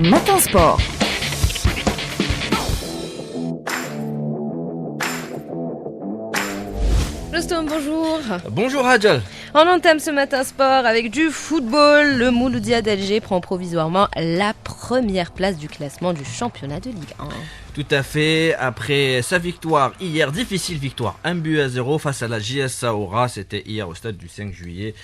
Matin Sport. Rostom, bonjour. Bonjour Hadjal. On entame ce matin sport avec du football. Le Mouloudia d'Alger prend provisoirement la première place du classement du championnat de Ligue 1. Tout à fait, après sa victoire hier, difficile victoire, 1-0 face à la JS Saoura, c'était hier au stade du 5 juillet,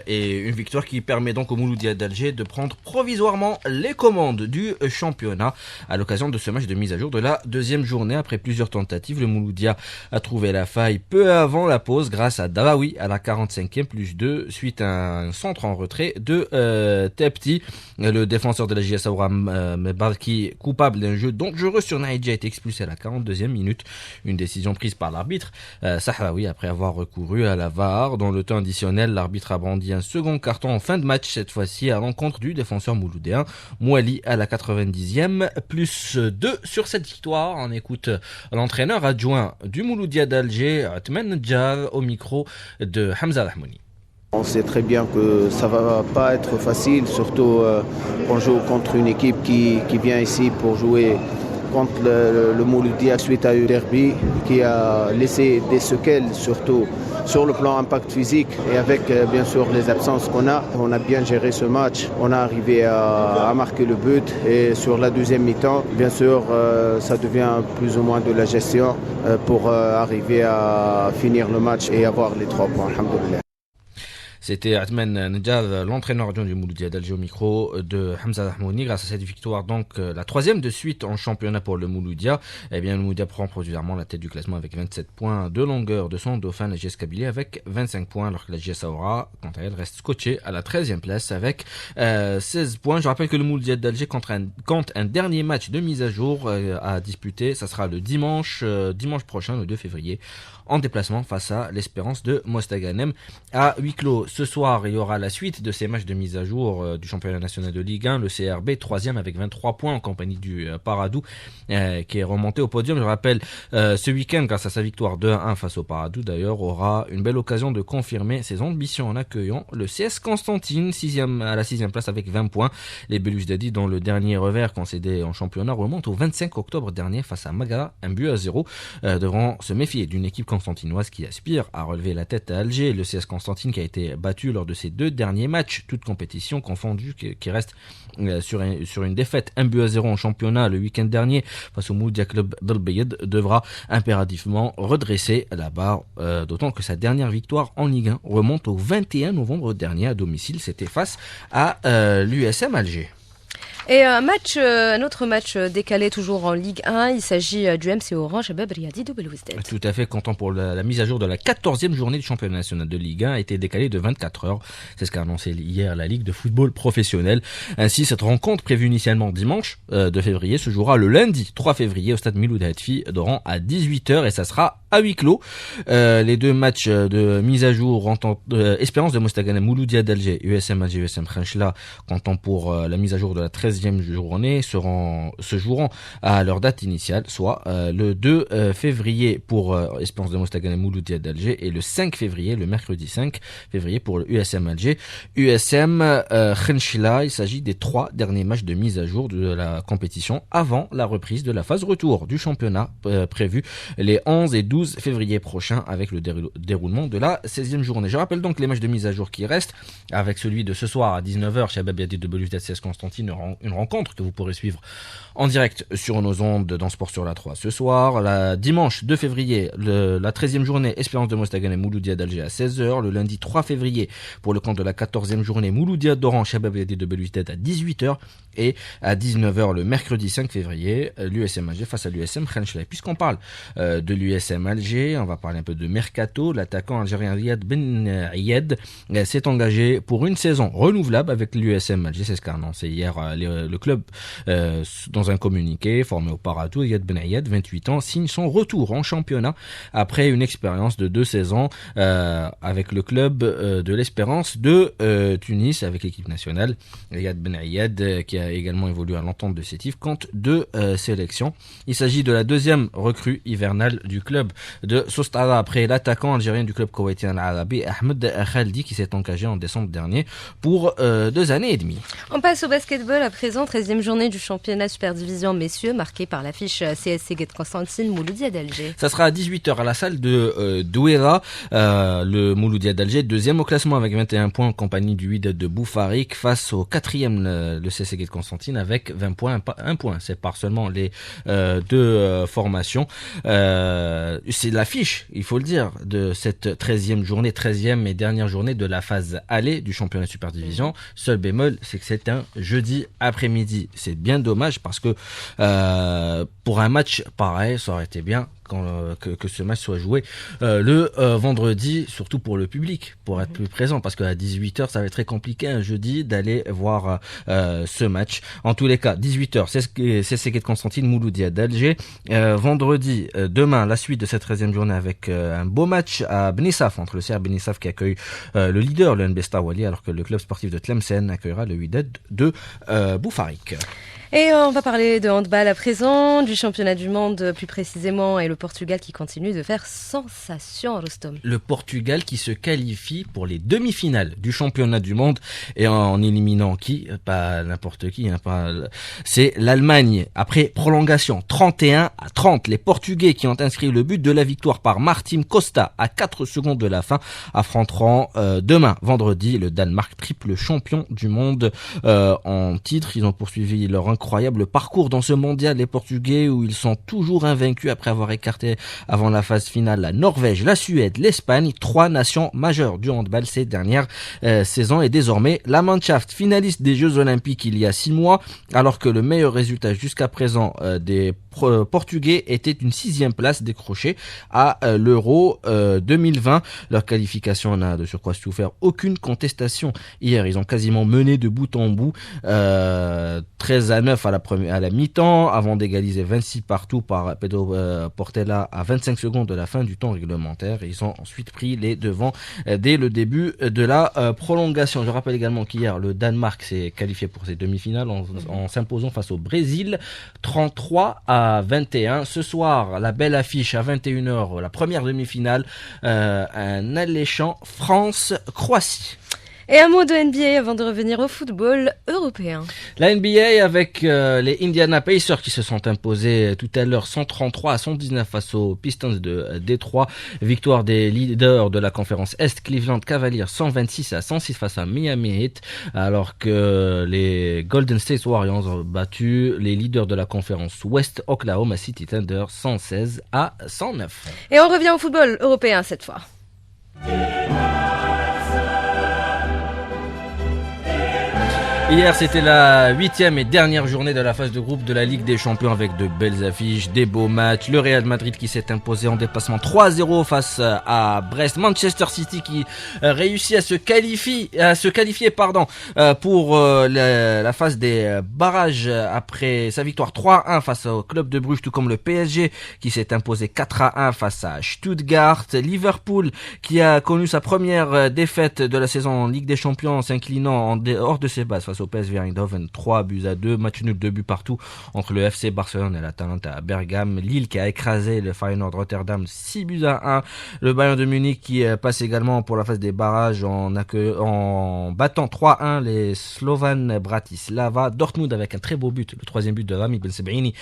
et une victoire qui permet donc au Mouloudia d'Alger de prendre provisoirement les commandes du championnat à l'occasion de ce match de mise à jour de la deuxième journée. Après plusieurs tentatives, le Mouloudia a trouvé la faille peu avant la pause grâce à Dawawi à la 45e plus 2 suite à un centre en retrait de Tepti, le défenseur de la JS Saoura Mebarki, coupable d'un jeu dangereux sur Naïdja, a été expulsé à la 42e minute, une décision prise par l'arbitre Sahraoui après avoir recouru à la VAR. Dans le temps additionnel, l'arbitre a brandi un second carton en fin de match, cette fois-ci à l'encontre du défenseur mouloudéen Mouali à la 90e plus 2 sur cette victoire. On écoute l'entraîneur adjoint du Mouloudia d'Alger, Atman Nadjar, au micro de Hamza Rahmouni. On sait très bien que ça va pas être facile, surtout on joue contre une équipe qui vient ici pour jouer contre le Mouloudia suite à un derby qui a laissé des séquelles, surtout sur le plan impact physique et avec bien sûr les absences qu'on a. On a bien géré ce match, on a arrivé à marquer le but et sur la deuxième mi-temps, bien sûr, ça devient plus ou moins de la gestion pour arriver à finir le match et avoir les 3 points, alhamdoulilah. C'était Atman Nadjar, l'entraîneur adjoint du Mouloudia d'Alger, au micro de Hamza Rahmouni. Grâce à cette victoire, donc la troisième de suite en championnat pour le Mouloudia, eh bien le Mouloudia prend provisoirement la tête du classement avec 27 points de longueur de son dauphin, la JS Kabylie, avec 25 points, alors que la JS Saoura, quant à elle, reste scotchée à la 13e place avec 16 points. Je rappelle que le Mouloudia d'Alger compte un dernier match de mise à jour à disputer. Ça sera le dimanche prochain, le 2 février, en déplacement face à l'Espérance de Mostaganem à huis clos. Ce soir, il y aura la suite de ces matchs de mise à jour du championnat national de Ligue 1. Le CRB, 3e avec 23 points en compagnie du Paradou, qui est remonté au podium. Je rappelle, ce week-end, grâce à sa victoire 2-1 face au Paradou, d'ailleurs, aura une belle occasion de confirmer ses ambitions en accueillant le CS Constantine, à la 6e place avec 20 points. Les Belus d'Adi, dont le dernier revers concédé en championnat, remonte au 25 octobre dernier face à Magara, 1-0, devront se méfier d'une équipe constantinoise qui aspire à relever la tête à Alger. Le CS Constantine qui a été battu lors de ses 2 derniers matchs, toutes compétitions confondues, qui reste sur une défaite 1-0 en championnat le week-end dernier face au Mouloudia Club d'Al-Bayed, devra impérativement redresser la barre, d'autant que sa dernière victoire en Ligue 1 remonte au 21 novembre dernier à domicile. C'était face à l'USM Alger. Et un autre match décalé toujours en Ligue 1, il s'agit du MC Orange Shabab Riadi de Belouizdad. Tout à fait, content pour la mise à jour de la 14e journée du championnat national de Ligue 1 a été décalée de 24 heures. C'est ce qu'a annoncé hier la Ligue de football professionnel. Ainsi, cette rencontre prévue initialement dimanche 2 février se jouera le lundi 3 février au stade Miloud Hatfi d'Oran à 18h et ça sera à huis clos. Les 2 matchs de mise à jour Espérance de Mostaganem, Mouloudia d'Alger, USM Alger, USM Khenchela, comptant pour la mise à jour de la 13e journée, se joueront à leur date initiale, soit le 2 février pour Espérance de Mostaganem, Mouloudia d'Alger, et le 5 février, le mercredi 5 février pour le USM Alger, USM Khenchela. Il s'agit des 3 derniers matchs de mise à jour de la compétition avant la reprise de la phase retour du championnat prévue les 11 et 12 février prochains avec le déroulement de la 16e journée. Je rappelle donc les matchs de mise à jour qui restent, avec celui de ce soir à 19h, Shabab Riadi de Belouizdad CS Constantine, une rencontre que vous pourrez suivre en direct sur nos ondes dans Sport sur la 3 ce soir. Dimanche 2 février, la 13e journée, Espérance de Mostaganem, Mouloudia d'Alger à 16h. Le lundi 3 février, pour le compte de la 14e journée, Mouloudia d'Oran, Shabab Riadi de Belouizdad à 18h. Et à 19h le mercredi 5 février, l'USM Alger face à l'USM Khenchela. Puisqu'on parle de l'USM Alger, on va parler un peu de mercato. L'attaquant algérien Riyad Ben Ayed s'est engagé pour une saison renouvelable avec l'USM Alger. C'est ce qu'a annoncé hier le club dans un communiqué formé au Paradou. Riyad Ben Ayed, 28 ans, signe son retour en championnat après une expérience de 2 saisons avec le club de l'Espérance de Tunis avec l'équipe nationale. Riyad Ben Ayed, qui a également évolué à l'entente de Sétif, compte 2 sélections. Il s'agit de la 2e recrue hivernale du club de Sostara après l'attaquant algérien du club koweïtien Al-Arabi, Ahmed Khaldi, qui s'est engagé en décembre dernier pour 2 années et demie. On passe au basketball à présent, 13e journée du championnat Super Division messieurs, marquée par l'affiche CSC Guet Constantine Mouloudia d'Alger. Ça sera à 18h à la salle de Douera, le Mouloudia d'Alger, deuxième au classement avec 21 points en compagnie du Wydad de Boufarik, face au quatrième, le CSC Guet Constantine, avec 20 points, 1 point. C'est par seulement les deux formations. C'est l'affiche, il faut le dire, de cette 13e journée, 13e et dernière journée de la phase aller du championnat Super Division. Seul bémol, c'est que c'est un jeudi après-midi. C'est bien dommage parce que pour un match pareil, ça aurait été bien que ce match soit joué le vendredi, surtout pour le public, pour être plus présent, parce qu'à 18h ça va être très compliqué un jeudi d'aller voir ce match. En tous les cas, 18h, c'est Guet Constantine Mouloudia d'Alger. Vendredi, demain, la suite de cette 13e journée avec un beau match à Benissaf, entre le CR Benissaf qui accueille le leader, le NB Star Wali, alors que le club sportif de Tlemcen accueillera le Wydad de Boufarik. Et on va parler de handball à présent, du championnat du monde plus précisément, et le Portugal qui continue de faire sensation, Rostom. Le Portugal qui se qualifie pour les demi-finales du championnat du monde et en éliminant qui? Pas n'importe qui, c'est l'Allemagne. Après prolongation 31-30, les Portugais qui ont inscrit le but de la victoire par Martim Costa à 4 secondes de la fin affronteront demain, vendredi, le Danemark, triple champion du monde en titre. Ils ont poursuivi leur incroyable parcours dans ce mondial, les Portugais, où ils sont toujours invaincus après avoir écarté avant la phase finale la Norvège, la Suède, l'Espagne, 3 nations majeures du handball ces dernières saisons. Et désormais, la Mannschaft, finaliste des Jeux Olympiques il y a 6 mois, alors que le meilleur résultat jusqu'à présent des Portugais était une 6e place décrochée à l'Euro 2020. Leur qualification n'a de surcroît souffert aucune contestation. Hier, ils ont quasiment mené de bout en bout 13-9 à la mi-temps, avant d'égaliser 26 partout par Pedro Portela à 25 secondes de la fin du temps réglementaire. Ils ont ensuite pris les devants dès le début de la prolongation. Je rappelle également qu'hier, le Danemark s'est qualifié pour ses demi-finales en s'imposant face au Brésil 33-21. Ce soir, la belle affiche à 21h, la première demi-finale, un alléchant France-Croatie. Et un mot de NBA avant de revenir au football européen. La NBA avec les Indiana Pacers qui se sont imposés tout à l'heure 133-119 face aux Pistons de Détroit. Victoire des leaders de la conférence Est, Cleveland Cavaliers 126-106 face à Miami Heat, alors que les Golden State Warriors ont battu les leaders de la conférence Ouest, Oklahoma City Thunder 116-109. Et on revient au football européen cette fois. Hier, c'était la 8e et dernière journée de la phase de groupe de la Ligue des Champions avec de belles affiches, des beaux matchs. Le Real Madrid qui s'est imposé en déplacement 3-0 face à Brest. Manchester City qui réussit à se qualifier pour la phase des barrages après sa victoire 3-1 face au club de Bruges, tout comme le PSG qui s'est imposé 4-1 face à Stuttgart. Liverpool qui a connu sa première défaite de la saison en Ligue des Champions en s'inclinant en dehors de ses bases face au PSV Eindhoven 3-2, match nul 2 buts partout entre le FC Barcelone et l'Atalanta à Bergame. Lille qui a écrasé le Feyenoord Rotterdam 6-1. Le Bayern de Munich qui passe également pour la phase des barrages en battant 3-1 les Slovan Bratislava. Dortmund avec un très beau but, le 3e but de Rami Bensebaini,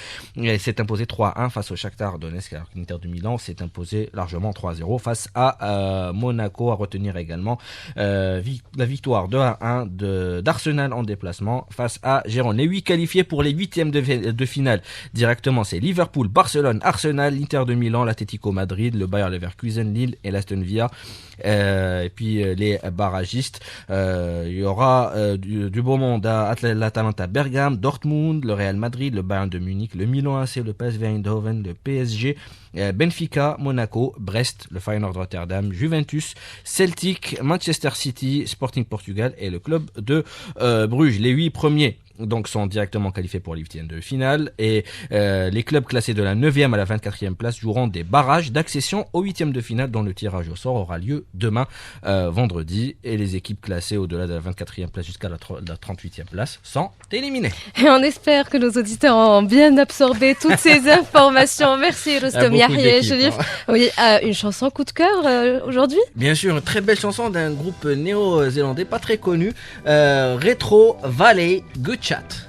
s'est imposé 3-1 face au Shakhtar Donetsk, alors que l'Inter de Milan s'est imposé largement 3-0 face à Monaco. À retenir également la victoire 2-1 d'Arsenal en déplacement face à Gérone. Les 8 qualifiés pour les 8e de finale directement, c'est Liverpool, Barcelone, Arsenal, l'Inter de Milan, l'Atlético Madrid, le Bayer Leverkusen, Lille et l'Aston Villa. Et puis les barragistes, il y aura du beau monde à l'Atalanta Bergame, Dortmund, le Real Madrid, le Bayern de Munich, le Milan AC, le PSV Eindhoven, le PSG, Benfica, Monaco, Brest, le Feyenoord Rotterdam, Juventus, Celtic, Manchester City, Sporting Portugal et le club de Bruges. Les 8 premiers donc sont directement qualifiés pour les huitièmes de finale et les clubs classés de la 9e à la 24e place joueront des barrages d'accession aux huitièmes de finale dont le tirage au sort aura lieu demain vendredi et les équipes classées au-delà de la 24e place jusqu'à la 38e place sont éliminées. Et on espère que nos auditeurs ont bien absorbé toutes ces informations. Merci Rostom Yahya Cherif. Oui, une chanson coup de cœur aujourd'hui? Bien sûr, une très belle chanson d'un groupe néo-zélandais pas très connu, Retro Valley Good Chat.